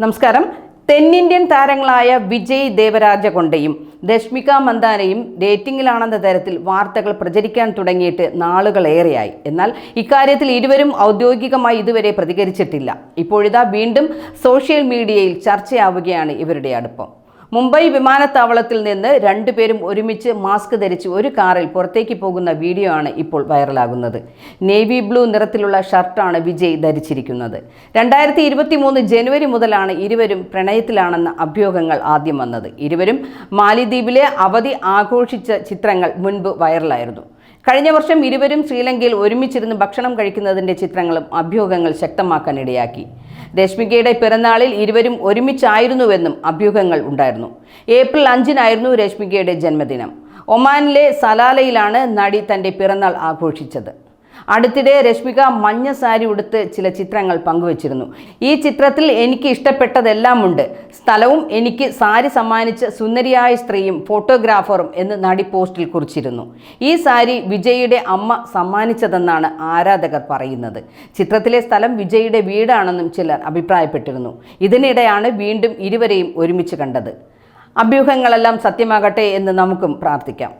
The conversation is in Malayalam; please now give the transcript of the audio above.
നമസ്കാരം. തെന്നിന്ത്യൻ താരങ്ങളായ വിജയ് ദേവരാജകൊണ്ടയും രശ്മിക മന്ദാനയും ഡേറ്റിംഗിലാണെന്ന തരത്തിൽ വാർത്തകൾ പ്രചരിക്കാൻ തുടങ്ങിയിട്ട് നാളുകളേറെയായി. എന്നാൽ ഇക്കാര്യത്തിൽ ഇരുവരും ഔദ്യോഗികമായി ഇതുവരെ പ്രതികരിച്ചിട്ടില്ല. ഇപ്പോഴിതാ വീണ്ടും സോഷ്യൽ മീഡിയയിൽ ചർച്ചയാവുകയാണ് ഇവരുടെ അടുപ്പം. മുംബൈ വിമാനത്താവളത്തിൽ നിന്ന് രണ്ടുപേരും ഒരുമിച്ച് മാസ്ക് ധരിച്ച് ഒരു കാറിൽ പുറത്തേക്ക് പോകുന്ന വീഡിയോ ആണ് ഇപ്പോൾ വൈറലാകുന്നത്. നേവി ബ്ലൂ നിറത്തിലുള്ള ഷർട്ടാണ് വിജയ് ധരിച്ചിരിക്കുന്നത്. 2023 ജനുവരി മുതലാണ് ഇരുവരും പ്രണയത്തിലാണെന്ന അഭ്യൂഹങ്ങൾ ആദ്യം വന്നത്. ഇരുവരും മാലിദ്വീപിലെ അവധി ആഘോഷിച്ച ചിത്രങ്ങൾ മുൻപ് വൈറലായിരുന്നു. കഴിഞ്ഞ വർഷം ഇരുവരും ശ്രീലങ്കയിൽ ഒരുമിച്ചിരുന്ന് ഭക്ഷണം കഴിക്കുന്നതിൻ്റെ ചിത്രങ്ങളും അഭ്യൂഹങ്ങൾ ശക്തമാക്കാൻ ഇടയാക്കി. രശ്മികയുടെ പിറന്നാളിൽ ഇരുവരും ഒരുമിച്ചായിരുന്നുവെന്നും അഭ്യൂഹങ്ങൾ ഉണ്ടായിരുന്നു. ഏപ്രിൽ 5-നായിരുന്നു രശ്മികയുടെ ജന്മദിനം. ഒമാനിലെ സലാലയിലാണ് നടി തൻ്റെ പിറന്നാൾ ആഘോഷിച്ചത്. അടുത്തിടെ രശ്മിക മഞ്ഞ സാരി ഉടുത്ത് ചില ചിത്രങ്ങൾ പങ്കുവച്ചിരുന്നു. ഈ ചിത്രത്തിൽ എനിക്ക് ഇഷ്ടപ്പെട്ടതെല്ലാം ഉണ്ട്. സ്ഥലവും എനിക്ക് സാരി സമ്മാനിച്ച സുന്ദരിയായ സ്ത്രീയും ഫോട്ടോഗ്രാഫറും എന്ന് നടി പോസ്റ്റിൽ കുറിച്ചിരുന്നു. ഈ സാരി വിജയിയുടെ അമ്മ സമ്മാനിച്ചതെന്നാണ് ആരാധകർ പറയുന്നത്. ചിത്രത്തിലെ സ്ഥലം വിജയിയുടെ വീടാണെന്നും ചിലർ അഭിപ്രായപ്പെട്ടിരുന്നു. ഇതിനിടെയാണ് വീണ്ടും ഇരുവരെയും ഒരുമിച്ച് കണ്ടത്. അഭ്യൂഹങ്ങളെല്ലാം സത്യമാകട്ടെ എന്ന് നമുക്കും പ്രാർത്ഥിക്കാം.